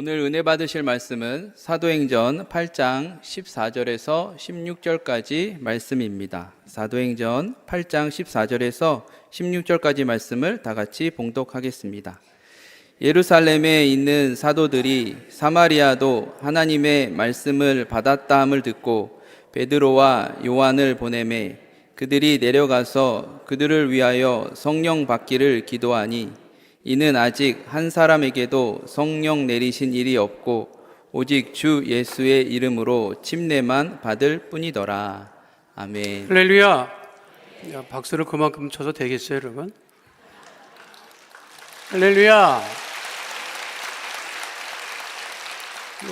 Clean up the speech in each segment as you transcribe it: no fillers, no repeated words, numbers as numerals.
오늘 은혜 받으실 말씀은 사도행전 8장 14절에서 16절까지 말씀입니다. 사도행전 8장 14절에서 16절까지 말씀을 다 같이 봉독하겠습니다. 예루살렘에 있는 사도들이 사마리아도 하나님의 말씀을 받았다함을 듣고 베드로와 요한을 보내매 그들이 내려가서 그들을 위하여 성령 받기를 기도하니 이는 아직 한 사람에게도 성령 내리신 일이 없고 오직 주 예수의 이름으로 침례만 받을 뿐이더라. 아멘. 할렐루야. 박수를 그만큼 쳐도 되겠어요, 여러분? 할렐루야.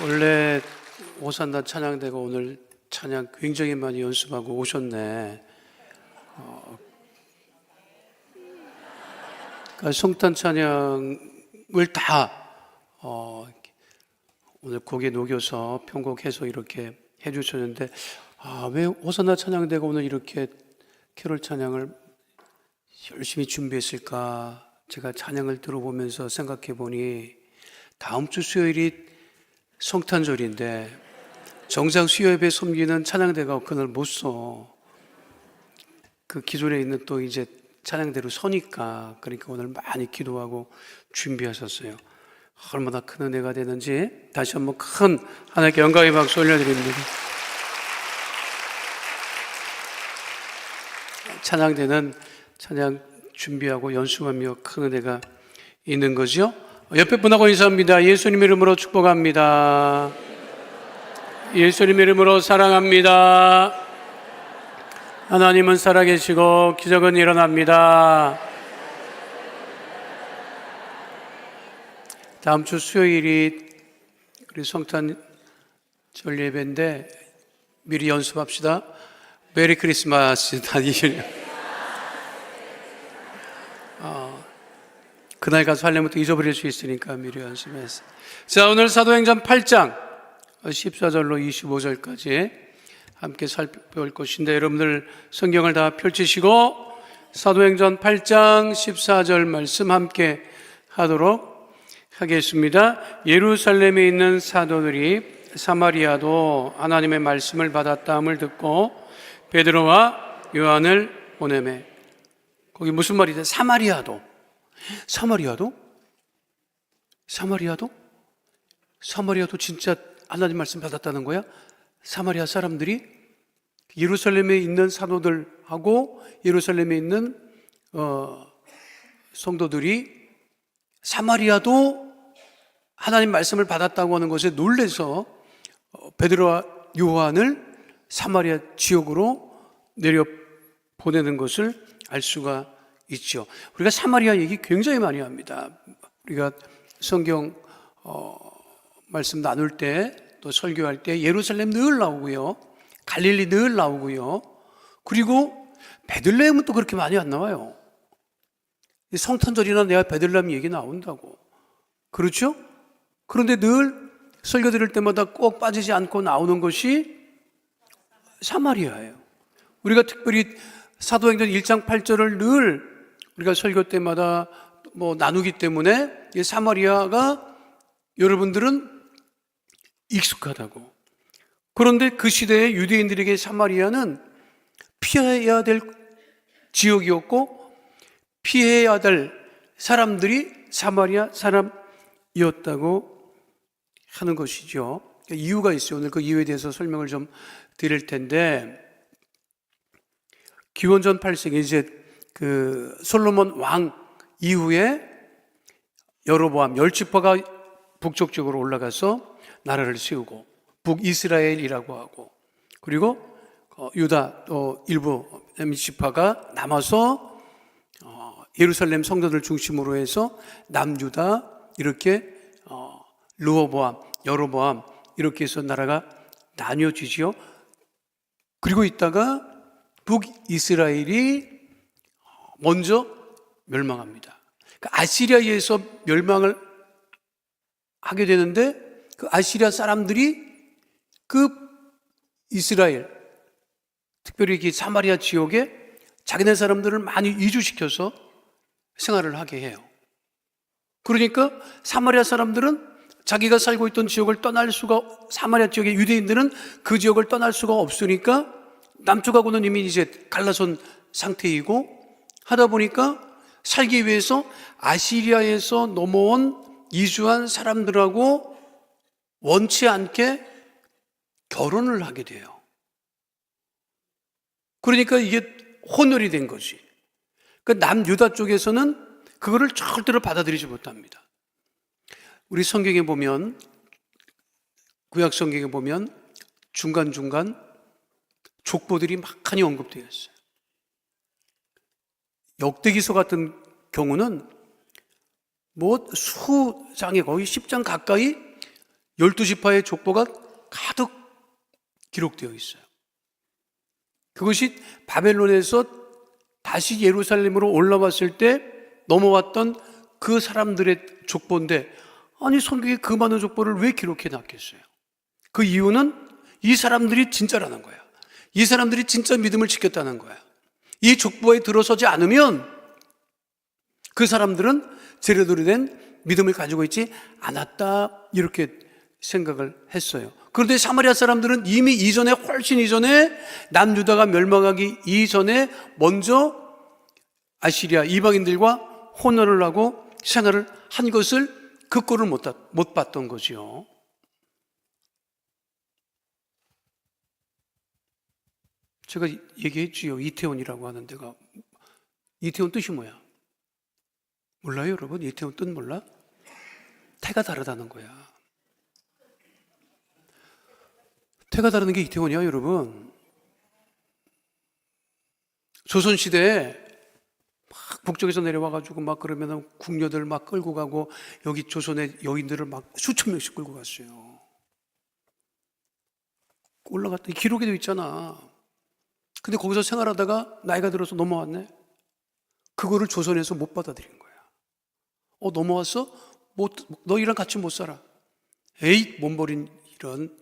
원래 오산나 찬양대가 오늘 찬양 굉장히 많이 연습하고 오셨네. 그러니까 성탄 찬양을 다 오늘 곡에 녹여서 편곡해서 이렇게 해주셨는데, 왜 호산나 찬양대가 오늘 이렇게 캐롤 찬양을 열심히 준비했을까? 제가 찬양을 들어보면서 생각해 보니 다음 주 수요일이 성탄절인데 정작 수요예배 섬기는 찬양대가 그날 못 서. 그 기존에 있는 또 이제 찬양대로 서니까, 그러니까 오늘 많이 기도하고 준비하셨어요. 얼마나 큰 은혜가 되는지 다시 한번 큰 하나님께 영광의 박수 올려드립니다. 찬양대는 찬양 준비하고 연습하며 큰 은혜가 있는 거죠. 옆에 분하고 인사합니다. 예수님 이름으로 축복합니다. 예수님 이름으로 사랑합니다. 하나님은 살아계시고 기적은 일어납니다. 다음 주 수요일이 우리 성탄절 예배인데 미리 연습합시다. 메리 크리스마스 다니시냐? 그날 가서 하려면 또 잊어버릴 수 있으니까 미리 연습했어요. 자, 오늘 사도행전 8장 14절로 25절까지 함께 살펴볼 것인데, 여러분들 성경을 다 펼치시고 사도행전 8장 14절 말씀 함께 하도록 하겠습니다. 예루살렘에 있는 사도들이 사마리아도 하나님의 말씀을 받았다함을 듣고 베드로와 요한을 보내매. 거기 무슨 말이죠? 사마리아도 진짜 하나님 말씀 받았다는 거야? 사마리아 사람들이 예루살렘에 있는 사도들하고 예루살렘에 있는 성도들이 사마리아도 하나님 말씀을 받았다고 하는 것에 놀라서 베드로와 요한을 사마리아 지역으로 내려 보내는 것을 알 수가 있죠. 우리가 사마리아 얘기 굉장히 많이 합니다. 우리가 성경 말씀 나눌 때, 또 설교할 때 예루살렘 늘 나오고요, 갈릴리 늘 나오고요, 그리고 베들레헴은 또 그렇게 많이 안 나와요. 성탄절이나 내가 베들레헴 얘기 나온다고. 그렇죠? 그런데 늘 설교 드릴 때마다 꼭 빠지지 않고 나오는 것이 사마리아예요. 우리가 특별히 사도행전 1장 8절을 늘 우리가 설교 때마다 나누기 때문에 이 사마리아가 여러분들은 익숙하다고. 그런데 그 시대의 유대인들에게 사마리아는 피해야 될 지역이었고 피해야 될 사람들이 사마리아 사람이었다고 하는 것이죠. 이유가 있어요. 오늘 그 이유에 대해서 설명을 좀 드릴 텐데, 기원전 8세기 이제 그 솔로몬 왕 이후에 여로보암 10지파가 북쪽쪽으로 올라가서 나라를 세우고 북이스라엘이라고 하고, 그리고 유다 또 일부 지파가 남아서 예루살렘 성도들 중심으로 해서 남유다 이렇게 르호보암, 여로보암 이렇게 해서 나라가 나뉘어지죠. 그리고 있다가 북이스라엘이 먼저 멸망합니다. 그러니까 아시리아에 의해서 멸망을 하게 되는데, 그 아시리아 사람들이 그 이스라엘, 특별히 이 사마리아 지역에 자기네 사람들을 많이 이주시켜서 생활을 하게 해요. 그러니까 사마리아 사람들은 자기가 살고 있던 지역을 떠날 수가, 사마리아 지역의 유대인들은 그 지역을 떠날 수가 없으니까 남쪽하고는 이미 이제 갈라선 상태이고, 하다 보니까 살기 위해서 아시리아에서 넘어온 이주한 사람들하고 원치 않게 결혼을 하게 돼요. 그러니까 이게 혼혈이 된 거지. 그러니까 남유다 쪽에서는 그거를 절대로 받아들이지 못합니다. 우리 성경에 보면, 구약 성경에 보면 중간중간 족보들이 많이 언급되어 있어요. 역대기서 같은 경우는 뭐 수장에 거의 10장 가까이 12지파의 족보가 가득 기록되어 있어요. 그것이 바벨론에서 다시 예루살렘으로 올라왔을 때 넘어왔던 그 사람들의 족보인데, 아니 성경에 그 많은 족보를 왜 기록해 놨겠어요? 그 이유는 이 사람들이 진짜라는 거야. 이 사람들이 진짜 믿음을 지켰다는 거야. 이 족보에 들어서지 않으면 그 사람들은 제대로 된 믿음을 가지고 있지 않았다, 이렇게 생각을 했어요. 그런데 사마리아 사람들은 이미 이전에, 훨씬 이전에, 남유다가 멸망하기 이전에 먼저 아시리아 이방인들과 혼혈을 하고 생활을 한 것을 그 꼴을 못 봤던 거지요. 제가 얘기했지요. 이태원이라고 하는 데가. 이태원 뜻이 뭐야? 몰라요, 여러분? 이태원 뜻 몰라? 태가 다르다는 거야. 태가 다르는 게 이태원이야, 여러분. 조선시대에 막 북쪽에서 내려와가지고 막 그러면 궁녀들 막 끌고 가고, 여기 조선의 여인들을 막 수천 명씩 끌고 갔어요. 올라갔더니 기록에도 있잖아. 근데 거기서 생활하다가 나이가 들어서 넘어왔네. 그거를 조선에서 못 받아들인 거야. 넘어왔어? 너희랑 같이 못 살아. 에이, 몸버린 이런.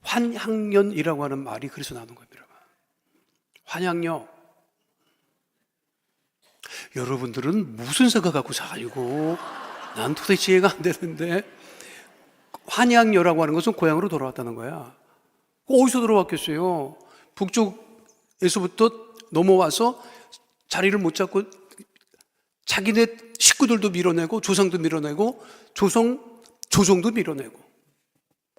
환향년이라고 하는 말이 그래서 나오는 겁니다. 환향녀. 여러분들은 무슨 생각하고 살고, 난 도대체 이해가 안 되는데, 환향녀라고 하는 것은 고향으로 돌아왔다는 거야. 어디서 돌아왔겠어요? 북쪽에서부터 넘어와서 자리를 못 잡고 자기네 식구들도 밀어내고 조상도 밀어내고 조정도 밀어내고,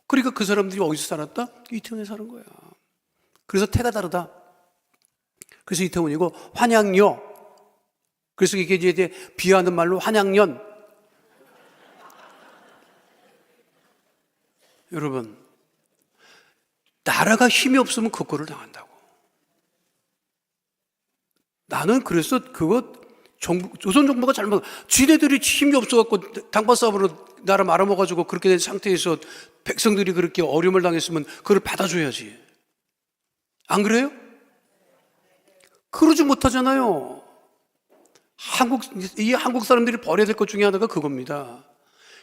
그러니까 그 사람들이 어디서 살았다? 이태원에 사는 거야. 그래서 태가 다르다. 그래서 이태원이고, 환향녀. 그래서 이게 이제 비하하는 말로 환향년. 여러분, 나라가 힘이 없으면 그 꼴을 당한다고. 나는 그래서 조선 정부가 잘못, 지네들이 힘이 없어갖고 당파 싸움으로 나라 말아먹어가지고 그렇게 된 상태에서 백성들이 그렇게 어려움을 당했으면 그걸 받아줘야지. 안 그래요? 그러지 못하잖아요. 한국 사람들이 버려야 될 것 중에 하나가 그겁니다.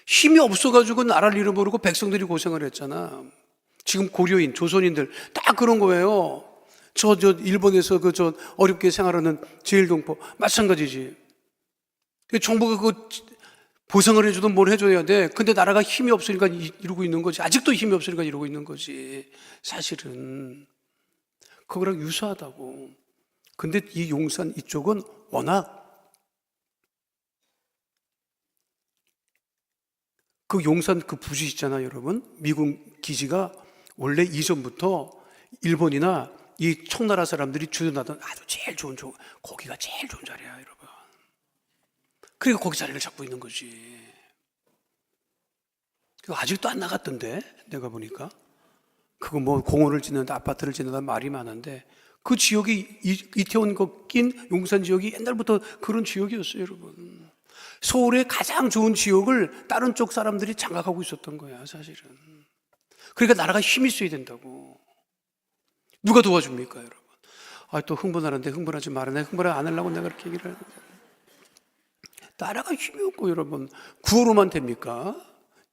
힘이 없어가지고 나라를 잃어버리고 백성들이 고생을 했잖아. 지금 고려인, 조선인들 다 그런 거예요. 저 일본에서 어렵게 생활하는 제일동포 마찬가지지. 정부가 그거 보상을 해주든 뭘 해줘야 돼. 근데 나라가 힘이 없으니까 이러고 있는 거지. 아직도 힘이 없으니까 이러고 있는 거지. 사실은 그거랑 유사하다고. 근데 이 용산 이쪽은 워낙 그 용산 그 부지 있잖아요, 여러분. 미군 기지가 원래 이전부터 일본이나 이 청나라 사람들이 주둔하던 아주 제일 좋은 거기가 제일 좋은 자리야, 여러분. 그러니까 거기 자리를 잡고 있는 거지. 아직도 안 나갔던데, 내가 보니까. 그거 뭐 공원을 짓는다, 아파트를 짓는다 말이 많은데, 그 지역이 이태원 낀 용산 지역이 옛날부터 그런 지역이었어요, 여러분. 서울의 가장 좋은 지역을 다른 쪽 사람들이 장악하고 있었던 거야, 사실은. 그러니까 나라가 힘이 있어야 된다고. 누가 도와줍니까, 여러분? 또 흥분하는데 흥분하지 말아내. 흥분을 안 하려고 내가 그렇게 얘기를 하는데. 나라가 힘이 없고, 여러분. 구호로만 됩니까?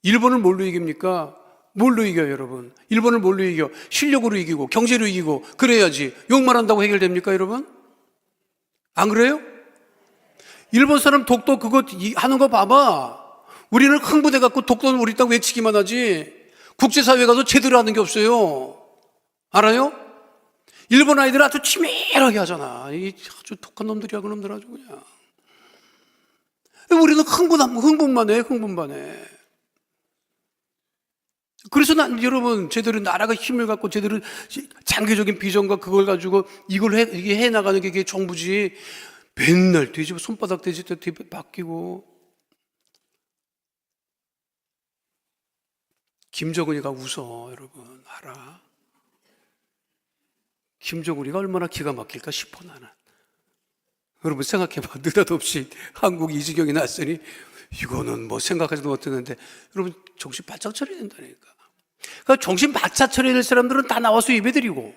일본을 뭘로 이깁니까? 뭘로 이겨요, 여러분? 일본을 뭘로 이겨? 실력으로 이기고, 경제로 이기고, 그래야지. 욕만 한다고 해결됩니까, 여러분? 안 그래요? 일본 사람 독도 그거 하는 거 봐봐. 우리는 흥분해갖고 독도는 우리 땅 외치기만 하지 국제사회 가서 제대로 하는 게 없어요. 알아요? 일본 아이들 아주 치밀하게 하잖아. 이 아주 독한 놈들이야, 그 놈들 아주 그냥. 우리는 흥분만 해, 흥분만 해. 그래서 난 여러분, 제대로 나라가 힘을 갖고 제대로 장기적인 비전과 그걸 가지고 이게 해 나가는 게 이게 정부지. 맨날 뒤집어 손바닥 뒤집어 바뀌고. 김정은이가 웃어, 여러분. 알아. 김정은이가 얼마나 기가 막힐까 싶어, 나는. 여러분 생각해봐. 느닷없이 한국이 이 지경이 났으니 이거는 뭐 생각하지도 못했는데 여러분 정신 바짝 차려야 된다니까. 그러니까 정신 바짝 차려야 될 사람들은 다 나와서 예배드리고,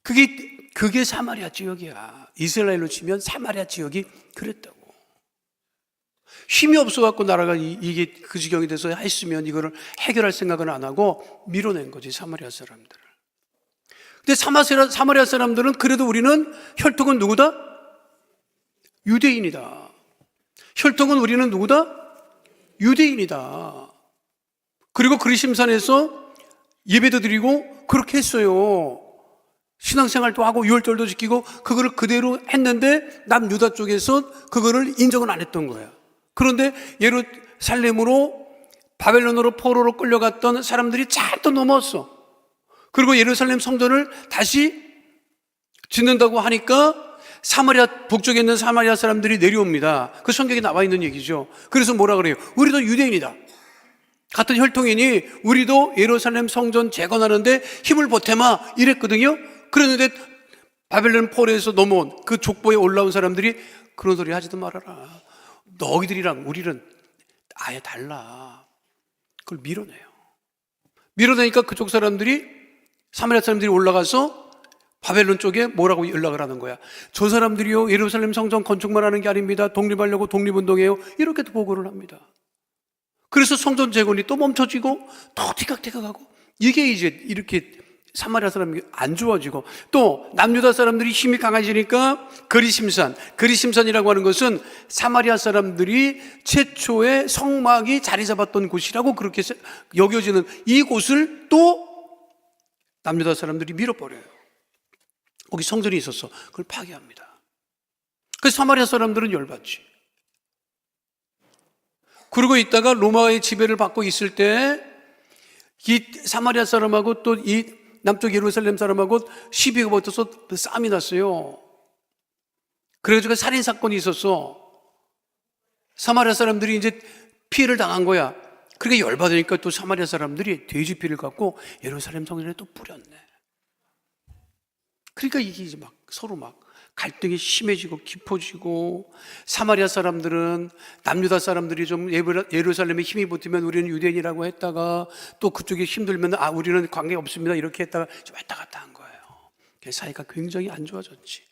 그게 사마리아 지역이야. 이스라엘로 치면 사마리아 지역이 그랬다고. 힘이 없어갖고 나라가 이게 그 지경이 돼서 했으면 이거를 해결할 생각은 안 하고 밀어낸 거지, 사마리아 사람들을. 근데 사마리아 사람들은 그래도 우리는 혈통은 누구다? 유대인이다. 혈통은 우리는 누구다? 유대인이다. 그리고 그리심산에서 예배도 드리고 그렇게 했어요. 신앙생활도 하고 유월절도 지키고 그거를 그대로 했는데 남유다 쪽에서 그거를 인정은 안 했던 거야. 그런데 예루살렘으로 바벨론으로 포로로 끌려갔던 사람들이 잔뜩 넘어왔어. 그리고 예루살렘 성전을 다시 짓는다고 하니까 북쪽에 있는 사마리아 사람들이 내려옵니다. 그 성경에 나와 있는 얘기죠. 그래서 뭐라 그래요? 우리도 유대인이다. 같은 혈통이니 우리도 예루살렘 성전 재건하는데 힘을 보태마 이랬거든요. 그랬는데 바벨론 포로에서 넘어온 그 족보에 올라온 사람들이 그런 소리 하지도 말아라. 너희들이랑 우리는 아예 달라. 그걸 밀어내요. 밀어내니까 그쪽 사람들이, 사마리아 사람들이 올라가서 바벨론 쪽에 뭐라고 연락을 하는 거야. 저 사람들이요, 예루살렘 성전 건축만 하는 게 아닙니다. 독립하려고 독립운동해요. 이렇게 보고를 합니다. 그래서 성전 재건이 또 멈춰지고 더 티격태격하고, 이게 이제 이렇게 사마리아 사람이 안 좋아지고, 또 남유다 사람들이 힘이 강해지니까 그리심산이라고 하는 것은 사마리아 사람들이 최초의 성막이 자리 잡았던 곳이라고 그렇게 여겨지는 이 곳을 또 남유다 사람들이 밀어버려요. 거기 성전이 있었어. 그걸 파괴합니다. 그래서 사마리아 사람들은 열받지. 그러고 있다가 로마의 지배를 받고 있을 때 이 사마리아 사람하고 또 이 남쪽 예루살렘 사람하고 시비가 붙어서 싸움이 났어요. 그래가지고 살인 사건이 있었어. 사마리아 사람들이 이제 피해를 당한 거야. 그러니까 열받으니까 또 사마리아 사람들이 돼지피를 갖고 예루살렘 성전에 또 뿌렸네. 그러니까 이게 이제 막 서로 막 갈등이 심해지고 깊어지고, 사마리아 사람들은 남유다 사람들이 좀 예루살렘에 힘이 붙으면 우리는 유대인이라고 했다가 또 그쪽에 힘들면 우리는 관계 없습니다 이렇게 했다가 좀 왔다 갔다 한 거예요. 사이가 굉장히 안 좋아졌지.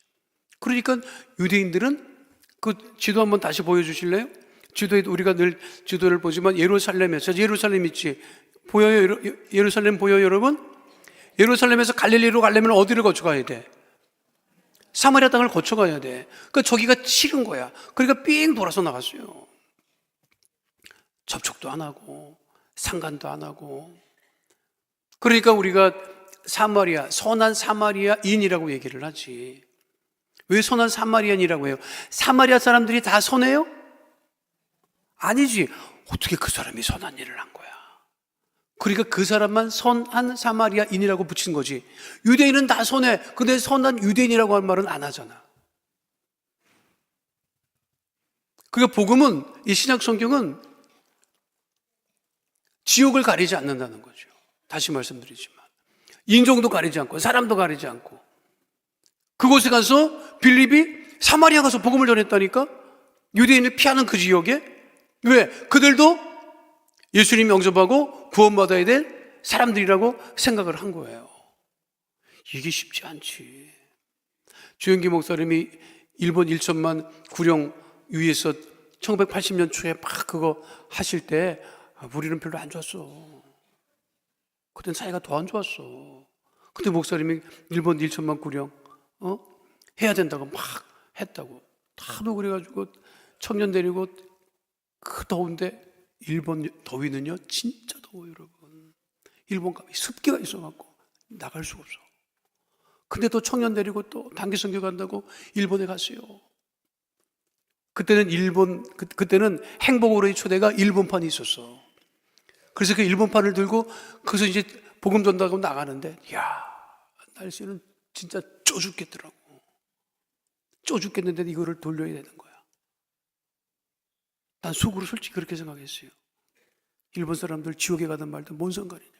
그러니까 유대인들은 그 지도 한번 다시 보여주실래요? 지도에 우리가 늘 지도를 보지만 예루살렘에서, 예루살렘 있지? 보여요? 예루살렘 보여요 여러분? 예루살렘에서 갈릴리로 가려면 어디를 거쳐가야 돼? 사마리아 땅을 거쳐가야 돼. 그러니까 저기가 싫은 거야. 그러니까 삥 돌아서 나갔어요. 접촉도 안 하고 상관도 안 하고. 그러니까 우리가 선한 사마리아인이라고 얘기를 하지. 왜 선한 사마리아인이라고 해요? 사마리아 사람들이 다 선해요? 아니지. 어떻게 그 사람이 선한 일을 한 거야? 그러니까 그 사람만 선한 사마리아인이라고 붙인 거지. 유대인은 다 선해. 근데 선한 유대인이라고 할 말은 안 하잖아. 그러니까 복음은, 이 신약 성경은 지역을 가리지 않는다는 거죠. 다시 말씀드리지만 인종도 가리지 않고 사람도 가리지 않고, 그곳에 가서 빌립이 사마리아 가서 복음을 전했다니까. 유대인을 피하는 그 지역에. 왜? 그들도 예수님 영접하고 구원받아야 될 사람들이라고 생각을 한 거예요. 이게 쉽지 않지. 주영기 목사님이 일본 1천만 구령 위에서 1980년 초에 막 그거 하실 때 우리는 별로 안 좋았어. 그땐 사이가 더 안 좋았어. 근데 목사님이 일본 1천만 구령 해야 된다고 막 했다고. 다도 그래가지고 청년 데리고 그 더운데 일본 더위는요 진짜 더워요 여러분. 일본 가면 습기가 있어갖고 나갈 수가 없어. 근데 또 청년 데리고 또 단기 선교 간다고 일본에 갔어요. 그때는 그때는 행복으로의 초대가 일본판이 있었어. 그래서 그 일본판을 들고 거기서 이제 복음 전다고 나가는데, 야 날씨는 진짜 쪄 죽겠더라고. 쪄 죽겠는데 이거를 돌려야 되는 거야. 난 속으로 솔직히 그렇게 생각했어요. 일본 사람들 지옥에 가든 말든 뭔 상관이냐.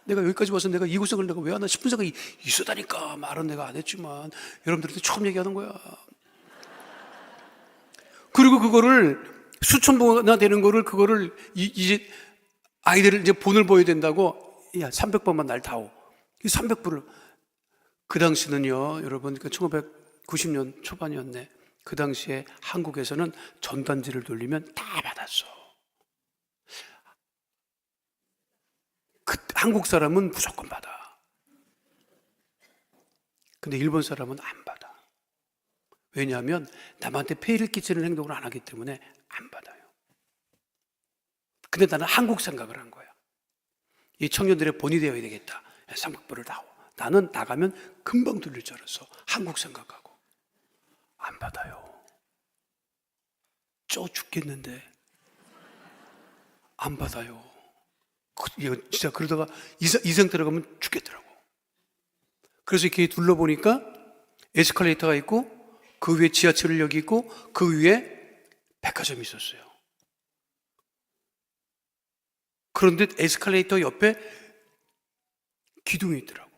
내가 여기까지 와서 내가 이 고생을 내가 왜 하나 싶은 생각이 있었다니까. 말은 내가 안 했지만 여러분들한테 처음 얘기하는 거야. 그리고 그거를 수천 번이나 되는 거를 그거를 이제 아이들을 이제 본을 보여야 된다고, 야 300번만 날 다오. 이 300불을 그 당시는요 여러분, 그 1990년 초반이었네. 그 당시에 한국에서는 전단지를 돌리면 다 받았어. 한국 사람은 무조건 받아. 근데 일본 사람은 안 받아. 왜냐하면 남한테 폐해를 끼치는 행동을 안 하기 때문에 안 받아요. 근데 나는 한국 생각을 한 거야. 이 청년들의 본이 되어야 되겠다. 300불을 다오. 나는 나가면 금방 돌릴 줄 알았어. 한국 생각하고. 안 받아요. 쪄 죽겠는데 안 받아요. 이거 진짜 그러다가 이 상태로 가면 죽겠더라고. 그래서 이렇게 둘러보니까 에스컬레이터가 있고 그 위에 지하철역이 있고 그 위에 백화점이 있었어요. 그런데 에스컬레이터 옆에 기둥이 있더라고.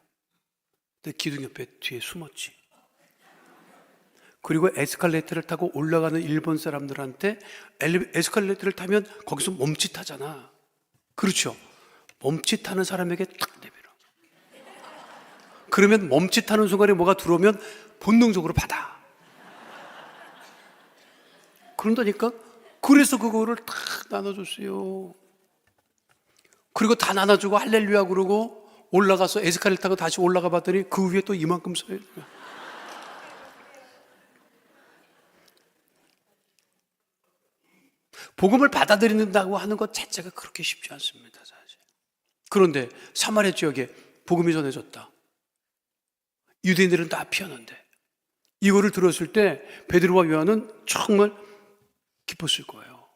근데 기둥 옆에 뒤에 숨었지. 그리고 에스컬레이터를 타고 올라가는 일본 사람들한테 에스컬레이터를 타면 거기서 멈칫하잖아. 그렇죠? 멈칫하는 사람에게 탁 내밀어. 그러면 멈칫하는 순간에 뭐가 들어오면 본능적으로 받아. 그런다니까? 그래서 그거를 다 나눠줬어요. 그리고 다 나눠주고 할렐루야 그러고 올라가서 에스컬레이터 타고 다시 올라가 봤더니 그 위에 또 이만큼 써요. 복음을 받아들인다고 하는 것 자체가 그렇게 쉽지 않습니다, 사실. 그런데 사마리아 지역에 복음이 전해졌다. 유대인들은 다 피하는데 이거를 들었을 때 베드로와 요한은 정말 기뻤을 거예요.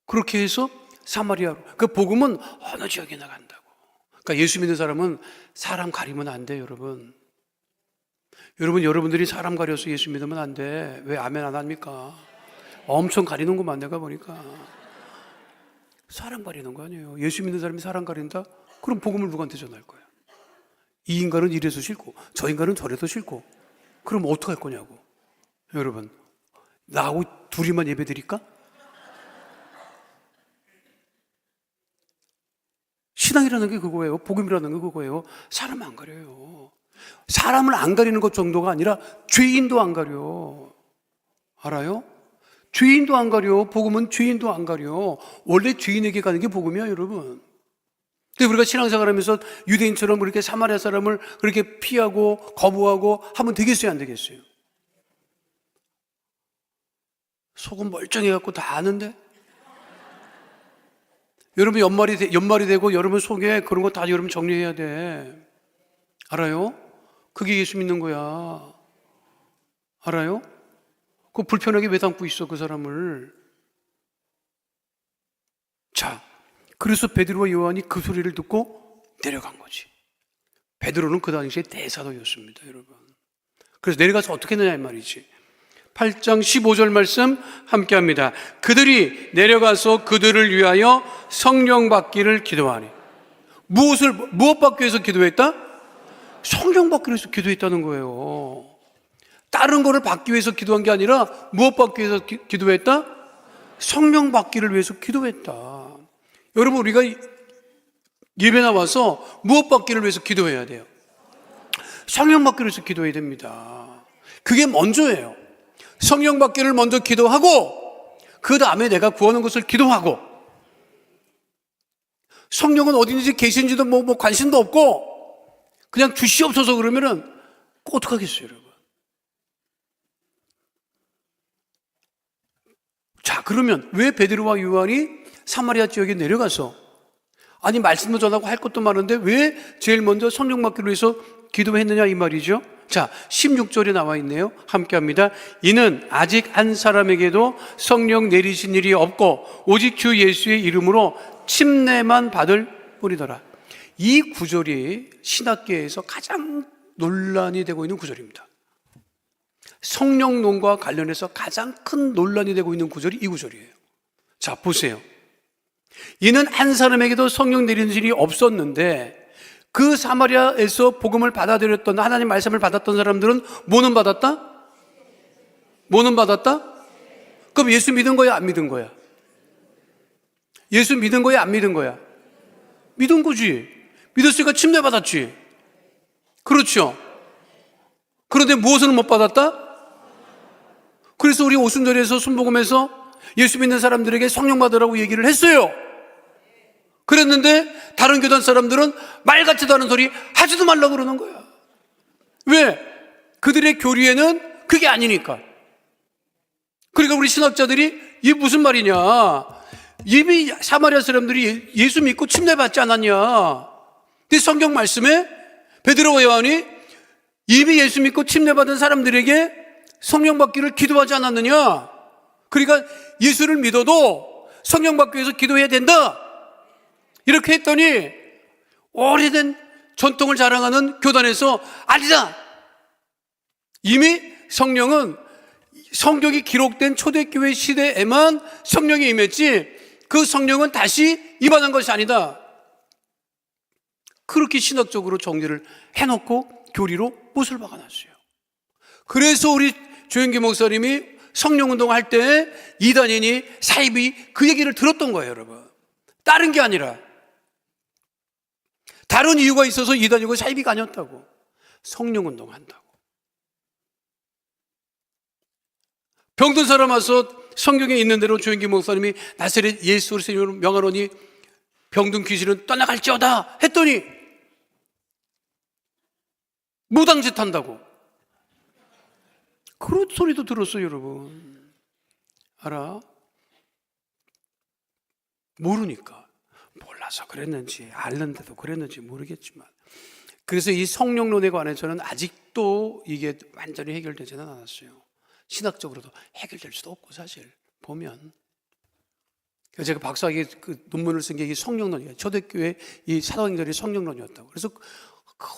그렇게 해서 사마리아로, 그 복음은 어느 지역에 나간다고. 그러니까 예수 믿는 사람은 사람 가리면 안 돼요, 여러분. 여러분들이 사람 가려서 예수 믿으면 안 돼. 왜 아멘 안 합니까? 엄청 가리는구만. 내가 보니까 사람 가리는 거 아니에요. 예수 믿는 사람이 사람 가린다? 그럼 복음을 누구한테 전할 거야? 이 인간은 이래서 싫고 저 인간은 저래서 싫고 그럼 어떡할 거냐고. 여러분, 나하고 둘이만 예배 드릴까? 신앙이라는 게 그거예요. 복음이라는 게 그거예요. 사람 안 가려요. 사람을 안 가리는 것 정도가 아니라 죄인도 안 가려. 알아요? 죄인도 안 가려. 복음은 죄인도 안 가려. 원래 죄인에게 가는 게 복음이야, 여러분. 근데 우리가 신앙생활하면서 유대인처럼 그렇게 사마리아 사람을 그렇게 피하고 거부하고 하면 되겠어요, 안 되겠어요? 속은 멀쩡해갖고 다 아는데? 여러분 연말이 되고 여러분 속에 그런 거 다 여러분 정리해야 돼. 알아요? 그게 예수 믿는 거야. 알아요? 그 불편하게 왜 담고 있어, 그 사람을. 자, 그래서 베드로와 요한이 그 소리를 듣고 내려간 거지. 베드로는 그 당시에 대사도였습니다, 여러분. 그래서 내려가서 어떻게 했느냐 이 말이지. 8장 15절 말씀 함께 합니다. 그들이 내려가서 그들을 위하여 성령 받기를 기도하니. 무엇 받기 위해서 기도했다? 성령 받기 위해서 기도했다는 거예요. 다른 거를 받기 위해서 기도한 게 아니라 무엇 받기 위해서 기도했다? 성령 받기를 위해서 기도했다. 여러분, 우리가 예배 나와서 무엇 받기를 위해서 기도해야 돼요? 성령 받기를 위해서 기도해야 됩니다. 그게 먼저예요. 성령 받기를 먼저 기도하고 그 다음에 내가 구하는 것을 기도하고. 성령은 어디든지 계신지도 뭐 관심도 없고 그냥 주시옵소서 그러면은 어떡하겠어요, 여러분? 자, 그러면 왜 베드로와 요한이 사마리아 지역에 내려가서, 아니 말씀도 전하고 할 것도 많은데 왜 제일 먼저 성령 받기로 해서 기도했느냐 이 말이죠. 자, 16절에 나와 있네요. 함께 합니다. 이는 아직 한 사람에게도 성령 내리신 일이 없고 오직 주 예수의 이름으로 침례만 받을 뿐이더라. 이 구절이 신학계에서 가장 논란이 되고 있는 구절입니다. 성령론과 관련해서 가장 큰 논란이 되고 있는 구절이 이 구절이에요. 자, 보세요. 이는 한 사람에게도 성령 내리는 일이 없었는데 그 사마리아에서 복음을 받아들였던, 하나님 말씀을 받았던 사람들은 뭐는 받았다? 뭐는 받았다? 그럼 예수 믿은 거야, 안 믿은 거야? 예수 믿은 거야, 안 믿은 거야? 믿은 거지. 믿었으니까 침례 받았지. 그렇죠. 그런데 무엇을 못 받았다? 그래서 우리 오순절에서 순복음에서 예수 믿는 사람들에게 성령 받으라고 얘기를 했어요. 그랬는데 다른 교단 사람들은 말 같지도 않은 소리 하지도 말라고 그러는 거야. 왜? 그들의 교리에는 그게 아니니까. 그러니까 우리 신학자들이 이게 무슨 말이냐, 이미 사마리아 사람들이 예수 믿고 침례 받지 않았냐. 근데 성경 말씀에 베드로와 요한이 이미 예수 믿고 침례 받은 사람들에게 성령 받기를 기도하지 않았느냐. 그러니까 예수를 믿어도 성령 받기 위해서 기도해야 된다, 이렇게 했더니 오래된 전통을 자랑하는 교단에서 아니다, 이미 성령은 성경이 기록된 초대교회 시대에만 성령이 임했지 그 성령은 다시 임하는 것이 아니다, 그렇게 신학적으로 정리를 해놓고 교리로 못을 박아놨어요. 그래서 우리 조영기 목사님이 성령운동할 때 이단인이 사입이 그 얘기를 들었던 거예요, 여러분. 다른 게 아니라 다른 이유가 있어서 이단이고 사입이 아니었다고. 성령운동 한다고. 병든 사람 와서 성경에 있는 대로 조영기 목사님이 나사렛 예수 그리스도로 명하노니 병든 귀신은 떠나갈지어다 했더니 무당짓 한다고. 그런 소리도 들었어요, 여러분. 알아? 모르니까. 몰라서 그랬는지 알는데도 그랬는지 모르겠지만, 그래서 이 성령론에 관해서는 아직도 이게 완전히 해결되지는 않았어요. 신학적으로도 해결될 수도 없고, 사실 보면. 그래서 제가 박사학위 그 논문을 쓴 게 이 성령론이에요. 초대교회 이 사도행전이 성령론이었다고. 그래서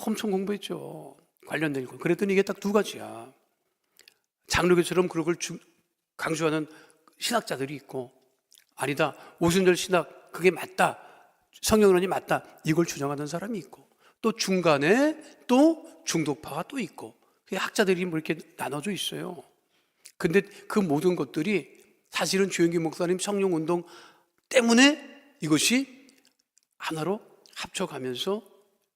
엄청 공부했죠. 관련된 거. 그랬더니 이게 딱 두 가지야. 장로교처럼 그런 걸 강조하는 신학자들이 있고, 아니다, 오순절 신학 그게 맞다, 성령론이 맞다, 이걸 주장하는 사람이 있고, 또 중간에 또 중독파가 또 있고, 학자들이 뭐 이렇게 나눠져 있어요. 근데 그 모든 것들이 사실은 조영기 목사님 성령운동 때문에 이것이 하나로 합쳐가면서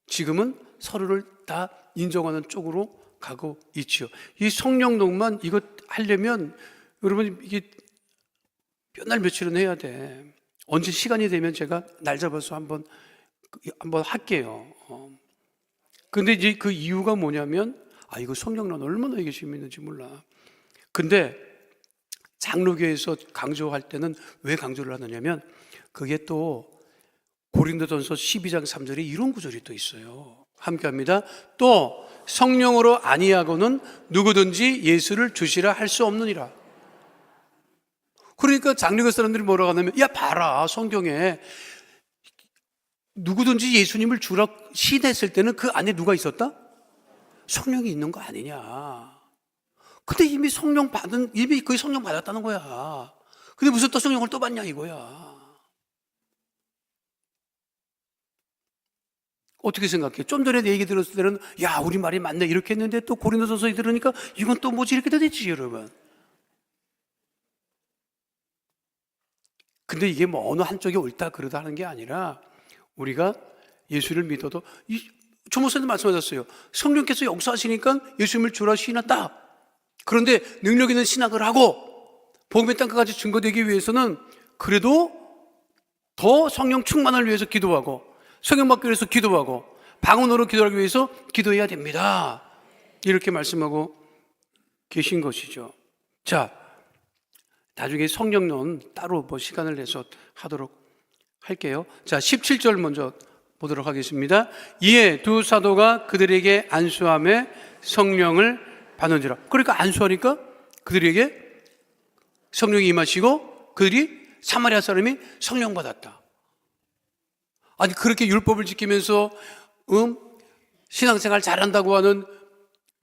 지금은 서로를 다 인정하는 쪽으로 가고 있지요. 이 성령론만 이거 하려면 여러분 이게 몇 날 며칠은 해야 돼. 언제 시간이 되면 제가 날 잡아서 한번 할게요. 근데 이제 그 이유가 뭐냐면, 이거 성령론 얼마나 이게 재밌는지 몰라. 근데 장로교에서 강조할 때는 왜 강조를 하느냐면, 그게 또 고린도전서 12장 3절에 이런 구절이 또 있어요. 함께 합니다. 또 성령으로 아니하고는 누구든지 예수를 주시라 할 수 없느니라. 그러니까 장로교 사람들이 뭐라고 하냐면, 야 봐라, 성경에 누구든지 예수님을 주라 시인했을 때는 그 안에 누가 있었다? 성령이 있는 거 아니냐. 근데 이미 성령 받았다는 거야. 근데 무슨 또 성령을 또 받냐 이거야. 어떻게 생각해? 좀 전에 내 얘기 들었을 때는 야 우리 말이 맞네 이렇게 했는데, 또 고린도전서 들으니까 이건 또 뭐지 이렇게 되지, 여러분. 근데 이게 뭐 어느 한쪽이 옳다 그러다 하는 게 아니라, 우리가 예수를 믿어도 조 목사님 말씀하셨어요. 성령께서 역사하시니까 예수님을 주라 시인했다. 그런데 능력 있는 신학을 하고 복음의 땅끝까지 증거되기 위해서는 그래도 더 성령 충만을 위해서 기도하고 성령 받기 위해서 기도하고 방언으로 기도하기 위해서 기도해야 됩니다. 이렇게 말씀하고 계신 것이죠. 자, 나중에 성령론 따로 시간을 내서 하도록 할게요. 자, 17절 먼저 보도록 하겠습니다. 이에 두 사도가 그들에게 안수함에 성령을 받는지라. 그러니까 안수하니까 그들에게 성령이 임하시고 그들이 사마리아 사람이 성령 받았다. 아니, 그렇게 율법을 지키면서 신앙생활 잘한다고 하는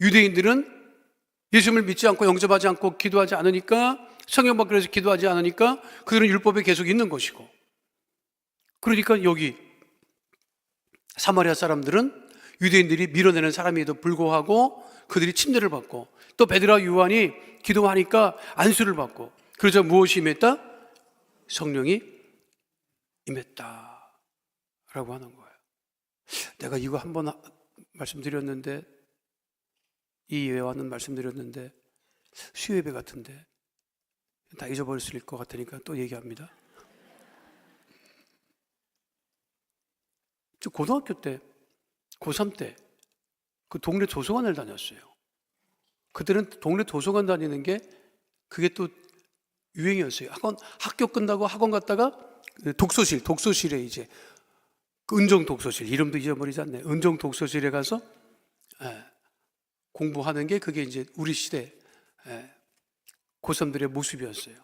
유대인들은 예수님을 믿지 않고 영접하지 않고 기도하지 않으니까, 성령 받기 위해서 기도하지 않으니까 그들은 율법에 계속 있는 것이고, 그러니까 여기 사마리아 사람들은 유대인들이 밀어내는 사람에도 불구하고 그들이 침례를 받고, 또 베드로와 요한이 기도하니까 안수를 받고, 그러자 무엇이 임했다? 성령이 임했다 라고 하는 거예요. 내가 이거 한번 말씀드렸는데, 이 예화는 말씀드렸는데 수요예배 같은데 다 잊어버렸을 것 같으니까 또 얘기합니다. 저 고등학교 때, 고3 때 그 동네 도서관을 다녔어요. 그때는 동네 도서관 다니는 게 그게 또 유행이었어요. 학교 끝나고 학원 갔다가 독서실에 이제 그 은정 독서실, 이름도 잊어버리지 않네. 은정 독서실에 가서 공부하는 게 그게 이제 우리 시대 고3들의 모습이었어요.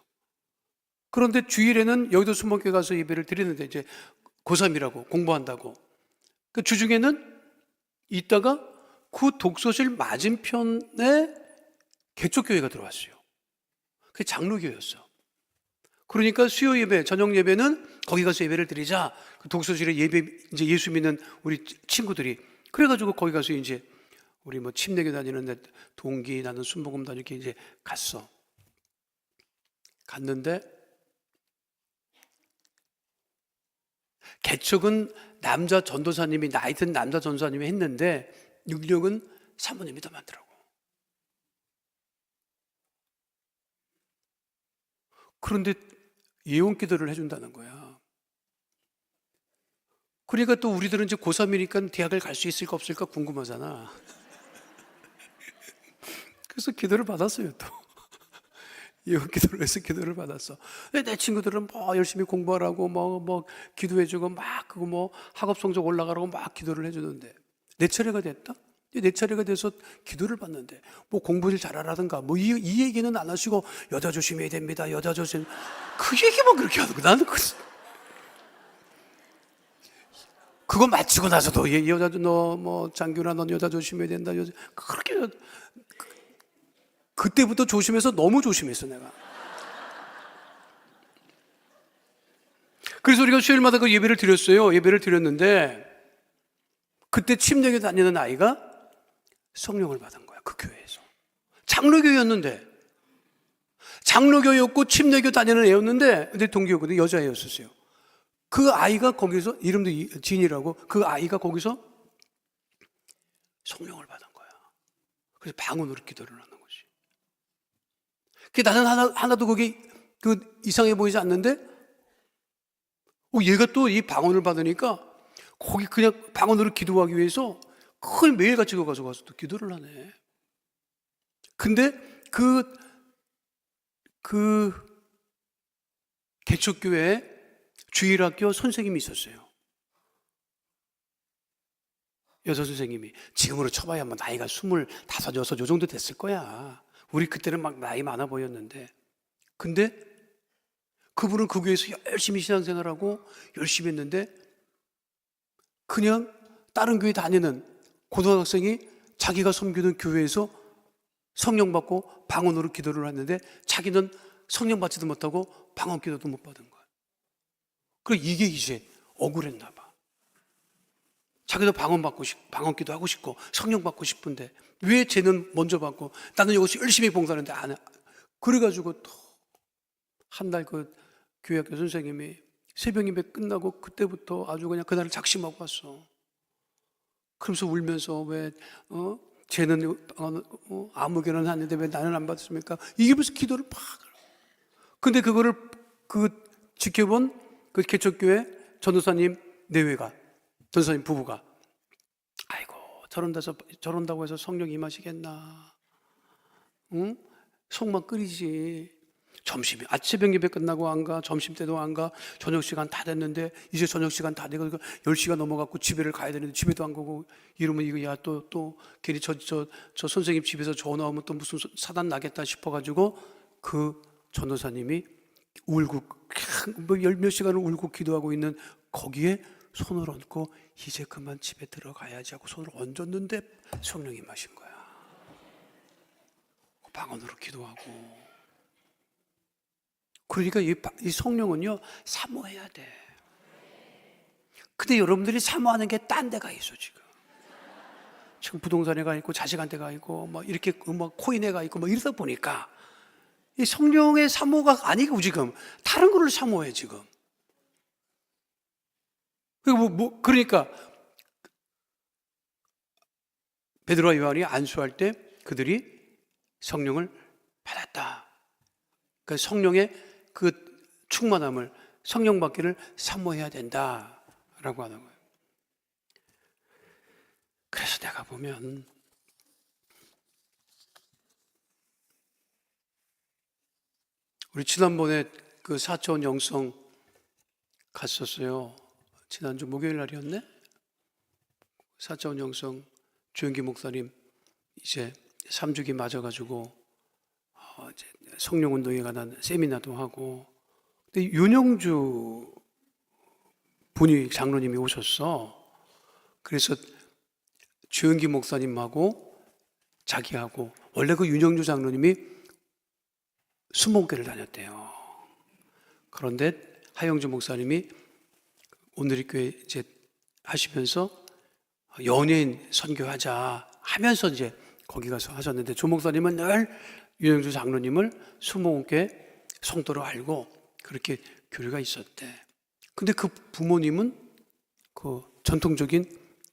그런데 주일에는 여의도 수목교회 가서 예배를 드리는데, 이제 고3이라고 공부한다고 그 주중에는 있다가 그 독서실 맞은편에 개척교회가 들어왔어요. 그게 장로교회였어. 그러니까 수요 예배, 저녁 예배는 거기 가서 예배를 드리자. 그 독서실에 이제 예수 믿는 우리 친구들이, 그래가지고 거기 가서 이제 우리 침례교 다니는 동기, 나는 순복음 다니고 이렇게 이제 갔는데, 개척은 남자 전도사님이, 나이 든 남자 전도사님이 했는데 능력은 사모님이 더 많더라고. 그런데 예언 기도를 해준다는 거야. 그러니까 또 우리들은 이제 고3이니까 대학을 갈 수 있을까 없을까 궁금하잖아. 그래서 기도를 받았어요, 또. 예언 기도를 해서 기도를 받았어. 내 친구들은 열심히 공부하라고 기도해주고 그거 학업 성적 올라가라고 기도를 해주는데, 내 차례가 됐다? 내 차례가 돼서 기도를 받는데 공부를 잘하라든가 이 얘기는 안 하시고, 여자 조심해야 됩니다, 여자 조심, 그 얘기만 그렇게 하는 거야. 나는 그거 마치고 나서도 여자, 장균아 넌 여자 조심해야 된다, 그렇게 그때부터 조심해서 너무 조심했어 내가. 그래서 우리가 수요일마다 그 예배를 드렸어요. 예배를 드렸는데 그때 침례교 다니는 아이가 성령을 받은 거야, 그 교회에서. 장로교였는데, 장로교였고 침례교 다니는 애였는데, 근데 동기였거든요. 여자애였었어요. 그 아이가 거기서, 이름도 진이라고, 그 아이가 거기서 성령을 받은 거야. 그래서 방언으로 기도를 하는 거지. 나는 하나도 그게 이상해 보이지 않는데, 얘가 또 이 방언을 받으니까 거기 그냥 방언으로 기도하기 위해서 거의 매일같이 가서 또 기도를 하네. 근데 그 개척교회 주일학교 선생님이 있었어요. 여자 선생님이. 지금으로 쳐봐야 나이가 25, 6 요 정도 됐을 거야. 우리 그때는 나이 많아 보였는데. 근데 그분은 그 교회에서 열심히 신앙생활하고 열심히 했는데, 그냥 다른 교회 다니는 고등학생이 자기가 섬기는 교회에서 성령 받고 방언으로 기도를 했는데, 자기는 성령 받지도 못하고 방언 기도도 못 받은 거야. 그래, 이게 이제 억울했나 봐. 자기도 방언 기도 하고 싶고 성령 받고 싶은데 왜 쟤는 먼저 받고 나는 여기서 열심히 봉사하는데 안 해. 그래가지고 또 한 달 그 교회학교 선생님이 새벽 예배 끝나고 그때부터 아주 그냥 그날을 작심하고 왔어. 그러면서 울면서 쟤는 아무 결혼 하는데 왜 나는 안 받았습니까? 이게 무슨 기도를 막. 근데 그거를 지켜본 그 개척교회 전도사님 내외가, 전도사님 부부가, 아이고 저런다고 해서 성령이 임하시겠나? 응? 속만 끓이지. 점심이 아침 예배 끝나고 안 가, 점심 때도 안 가, 저녁 시간 다 됐는데 이제 저녁 시간 다 되고 10시가 넘어갔고 집에를 가야 되는데 집에도 안 가고 이러면 이거 야 또 괜히 저 선생님 집에서 전화 오면 또 무슨 사단 나겠다 싶어가지고 그 전도사님이 울고 몇 시간을 울고 기도하고 있는 거기에 손을 얹고 이제 그만 집에 들어가야지 하고 손을 얹었는데 성령이 마신 거야. 방언으로 기도하고. 그러니까 이 성령은요 사모해야 돼. 근데 여러분들이 사모하는 게 딴 데가 있어 지금 부동산에 가 있고 자식한테 가 있고 막 이렇게 막 코인에 가 있고 막 이러다 보니까 이 성령의 사모가 아니고 지금 다른 거를 사모해 지금. 그러니까 베드로와 요한이 안수할 때 그들이 성령을 받았다. 그러니까 성령의 그 충만함을 성령 받기를 사모해야 된다라고 하는 거예요. 그래서 내가 보면 우리 지난번에 그 4차원 영성 갔었어요. 지난주 목요일 날이었네. 4차원 영성 주영기 목사님 이제 3주기 맞아가지고 이제 성령운동에 관한 세미나도 하고. 근데 윤영주 분이 장로님이 오셨어. 그래서 주영기 목사님하고 자기하고 원래 그 윤영주 장로님이 수목교를 다녔대요. 그런데 하영주 목사님이 오늘리교회 이제 하시면서 연예인 선교하자 하면서 이제 거기 가서 하셨는데 조 목사님은 늘 윤영주 장로님을 수목교회 성도로 알고 그렇게 교류가 있었대. 근데 그 부모님은 그 전통적인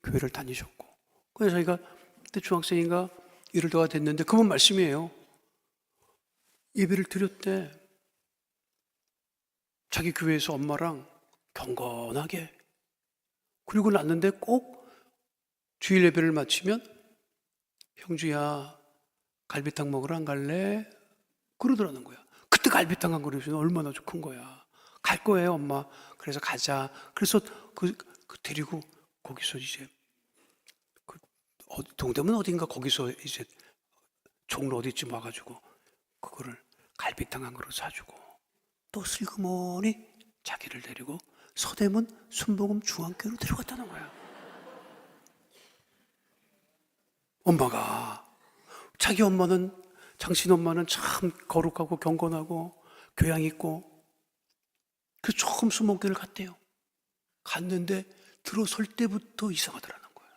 교회를 다니셨고. 그래서 저희가 그때 중학생인가 이럴 때가 됐는데 그분 말씀이에요. 예배를 드렸대. 자기 교회에서 엄마랑 경건하게. 그리고 났는데 꼭 주일 예배를 마치면 형주야 갈비탕 먹으러 안 갈래? 그러더라는 거야. 그때 갈비탕 한 그릇이 얼마나 큰 거야. 갈 거예요 엄마. 그래서 가자. 그래서 그 데리고 거기서 이제 동대문 어딘가 거기서 이제 종로 어디쯤 와가지고 그거를 갈비탕 한 그릇 사주고 또 슬그머니 자기를 데리고 서대문 순복음 중앙교회로 데려갔다는 거야. 엄마가 자기 엄마는 당신 엄마는 참 거룩하고 경건하고 교양 있고 그 처음 수목교를 갔대요. 갔는데 들어설 때부터 이상하더라는 거예요.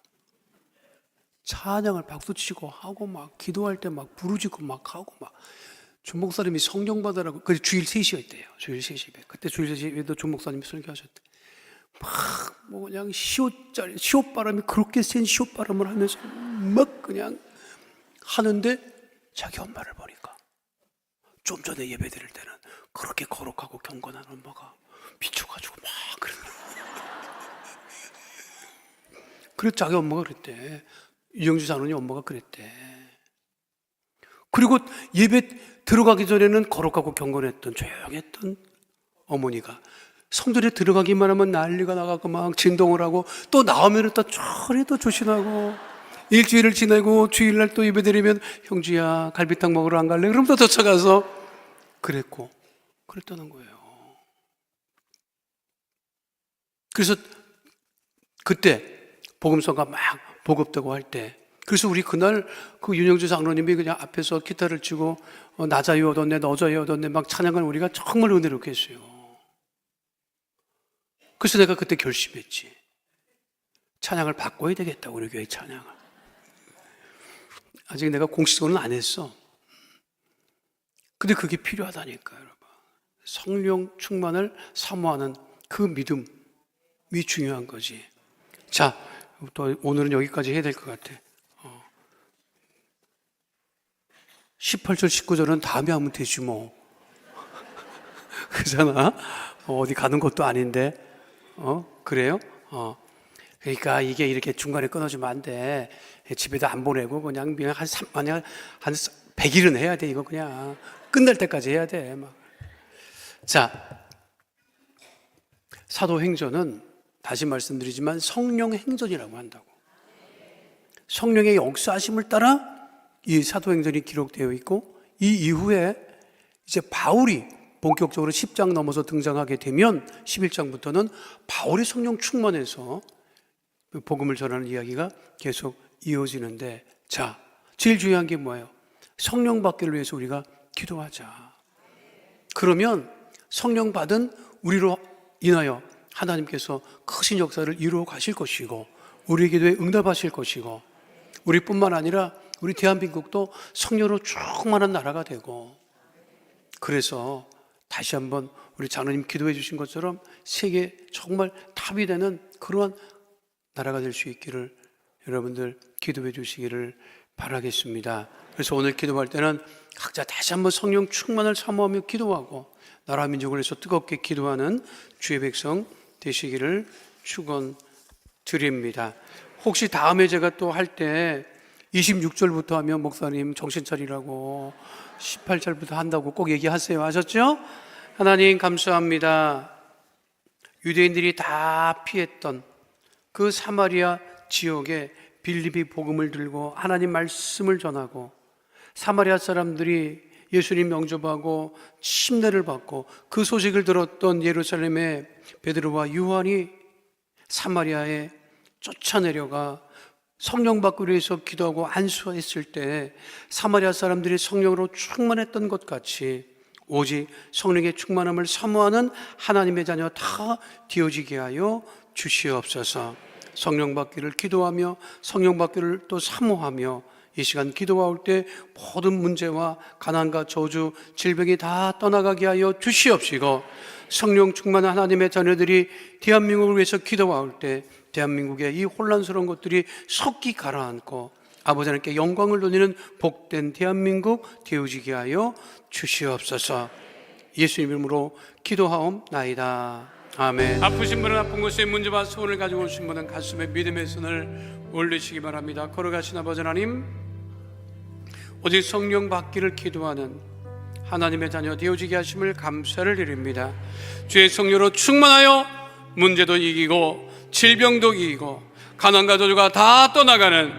찬양을 박수치고 하고 막 기도할 때 막 부르짖고 막 하고 막 조 목사님이 성령 받으라고 그 주일 3시가 있대요. 주일 3시 그때 주일 3시에도 조 목사님이 설교하셨대. 막 뭐 그냥 시옷바람이 그렇게 센 시옷바람을 하면서 막 그냥 하는데 자기 엄마를 보니까 좀 전에 예배 드릴 때는 그렇게 거룩하고 경건한 엄마가 미쳐가지고 막 그러는 그래서 자기 엄마가 그랬대. 이영주 장로님 엄마가 그랬대. 그리고 예배 들어가기 전에는 거룩하고 경건했던 조용했던 어머니가 성전에 들어가기만 하면 난리가 나가고 막 진동을 하고 또 나오면 또 철이 또 조신하고 일주일을 지내고 주일날 또 예배 드리면 형주야 갈비탕 먹으러 안 갈래? 그럼 또 쫓아가서 그랬다는 거예요. 그래서 그때 복음서가 막 보급되고 할 때 그래서 우리 그날 그 윤영주 장로님이 그냥 앞에서 기타를 치고 나자유 얻었네 너자유 얻었네 막 찬양을 우리가 정말 은혜롭게 했어요. 그래서 내가 그때 결심했지. 찬양을 바꿔야 되겠다 우리 교회 찬양을. 아직 내가 공식적으로는 안 했어. 근데 그게 필요하다니까요 여러분. 성령 충만을 사모하는 그 믿음이 중요한 거지. 자, 또 오늘은 여기까지 해야 될 것 같아. 18절 19절은 다음에 하면 되지 뭐. 그잖아. 어디 가는 것도 아닌데. 그래요? 그러니까 이게 이렇게 중간에 끊어지면 안 돼. 집에도 안 보내고 그냥 한 100일은 해야 돼. 이거 그냥 끝날 때까지 해야 돼. 막. 자, 사도행전은 다시 말씀드리지만 성령 행전이라고 한다고. 성령의 역사하심을 따라 이 사도행전이 기록되어 있고, 이 이후에 이제 바울이 본격적으로 10장 넘어서 등장하게 되면 11장부터는 바울이 성령 충만해서 복음을 전하는 이야기가 계속 이어지는데, 자, 제일 중요한 게 뭐예요? 성령 받기를 위해서 우리가 기도하자. 그러면 성령 받은 우리로 인하여 하나님께서 크신 역사를 이루어 가실 것이고, 우리 기도에 응답하실 것이고, 우리뿐만 아니라 우리 대한민국도 성령으로 충만한 나라가 되고, 그래서 다시 한번 우리 장로님 기도해 주신 것처럼 세계 정말 탑이 되는 그러한 나라가 될 수 있기를 여러분들 기도해 주시기를 바라겠습니다. 그래서 오늘 기도할 때는 각자 다시 한번 성령 충만을 사모하며 기도하고, 나라 민족을 위해서 뜨겁게 기도하는 주의 백성 되시기를 축원드립니다. 혹시 다음에 제가 또 할 때 26절부터 하면 목사님 정신 차리라고 18절부터 한다고 꼭 얘기하세요. 아셨죠? 하나님 감사합니다. 유대인들이 다 피했던 그 사마리아 지역에 빌립이 복음을 들고 하나님 말씀을 전하고, 사마리아 사람들이 예수님 영접하고 침례를 받고 그 소식을 들었던 예루살렘의 베드로와 요한이 사마리아에 쫓아내려가 성령 받기 위해서 기도하고 안수했을 때 사마리아 사람들이 성령으로 충만했던 것 같이 오직 성령의 충만함을 사모하는 하나님의 자녀 다 되어지게 하여 주시옵소서. 성령 받기를 기도하며 성령 받기를 또 사모하며 이 시간 기도할 때 모든 문제와 가난과 저주, 질병이 다 떠나가게 하여 주시옵시고, 성령 충만한 하나님의 자녀들이 대한민국을 위해서 기도할 때 대한민국의 이 혼란스러운 것들이 속히 가라앉고 아버지 하나님께 영광을 돌리는 복된 대한민국 되어지게 하여 주시옵소서. 예수님 이름으로 기도하옵나이다. 아멘. 아프신 분은 아픈 곳에 문제와 소원을 가지고 오신 분은 가슴에 믿음의 손을 올리시기 바랍니다. 걸어가신 아버지 하나님, 오직 성령 받기를 기도하는 하나님의 자녀 되어지게 하심을 감사를 드립니다. 주의 성령으로 충만하여 문제도 이기고 질병도 이기고 가난과 저주가 다 떠나가는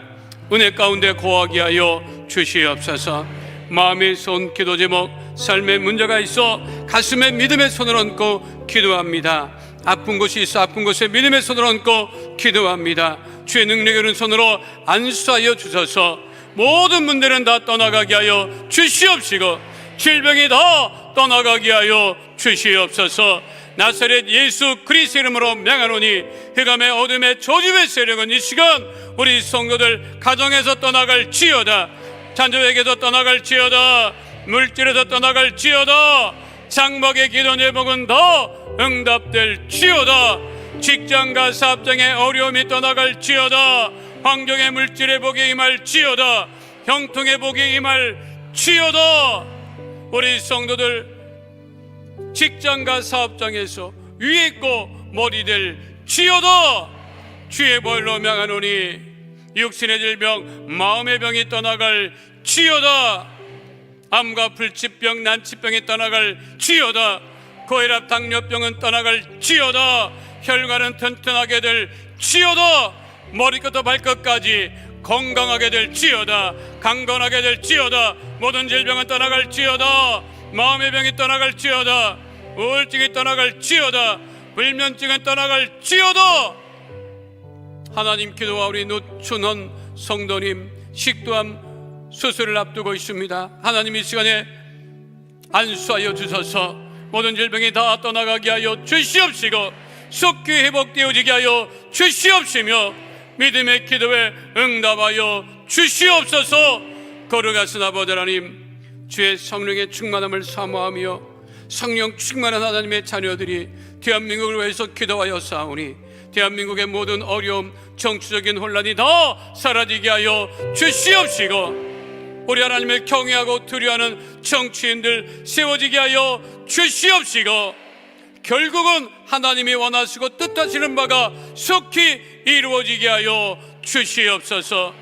은혜 가운데 거하게 하여 주시옵소서. 마음의 손, 기도 제목, 삶의 문제가 있어 가슴에 믿음의 손을 얹고 기도합니다. 아픈 곳이 있어 아픈 곳에 믿음의 손을 얹고 기도합니다. 주의 능력의 오른손으로 안수하여 주셔서 모든 문제는 다 떠나가게 하여 주시옵시고 질병이 다 떠나가게 하여 주시옵소서. 나사렛 예수 그리스도 이름으로 명하노니 흑암의 어둠의 저주의 세력은 이 시간 우리 성도들 가정에서 떠나갈지어다, 자녀에게도 떠나갈지어다, 물질에서 떠나갈지어다, 장막의 기도 제목은 다 응답될지어다, 직장과 사업장의 어려움이 떠나갈지어다, 환경의 물질의 복이 임할지어다, 형통의 복이 임할지어다. 우리 성도들 직장과 사업장에서 위에 있고 머리 될지어다. 주의 벌로 명하노니 육신의 질병 마음의 병이 떠나갈지어다, 암과 불치병 난치병이 떠나갈지어다, 고혈압 당뇨병은 떠나갈지어다, 혈관은 튼튼하게 될지어다, 머리부터 발끝까지 건강하게 될지어다, 강건하게 될지어다, 모든 질병은 떠나갈지어다, 마음의 병이 떠나갈지어다, 우울증이 떠나갈지어다, 불면증은 떠나갈지어다. 하나님, 기도와 우리 노춘원 성도님 식도암 수술을 앞두고 있습니다. 하나님, 이 시간에 안수하여 주셔서 모든 질병이 다 떠나가게 하여 주시옵시고 속히 회복되어지게 하여 주시옵시며 믿음의 기도에 응답하여 주시옵소서. 거룩하신 아버지 하나님, 주의 성령의 충만함을 사모하며 성령 충만한 하나님의 자녀들이 대한민국을 위해서 기도하여 싸우니 대한민국의 모든 어려움, 정치적인 혼란이 다 사라지게 하여 주시옵시고 우리 하나님을 경외하고 두려워하는 정치인들 세워지게 하여 주시옵시고 결국은 하나님이 원하시고 뜻하시는 바가 속히 이루어지게 하여 주시옵소서.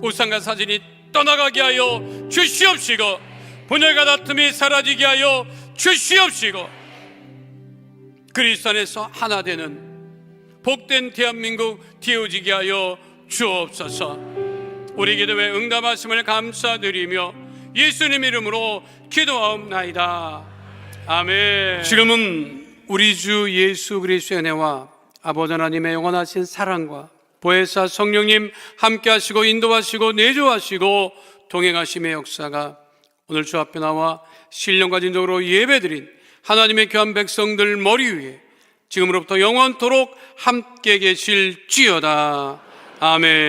우상과 사진이 떠나가게 하여 주시옵시고, 분열과 다툼이 사라지게 하여 주시옵시고, 그리스도 안에서 하나 되는 복된 대한민국 되어지게 하여 주옵소서. 우리 기도에 응답하심을 감사드리며 예수님 이름으로 기도하옵나이다. 아멘. 지금은 우리 주 예수 그리스도의 은혜와 아버지 하나님의 영원하신 사랑과 보혜사 성령님 함께 하시고 인도하시고 내조하시고 동행하심의 역사가 오늘 주 앞에 나와 신령과 진정으로 예배드린 하나님의 귀한 백성들 머리 위에 지금으로부터 영원토록 함께 계실지어다. 아멘.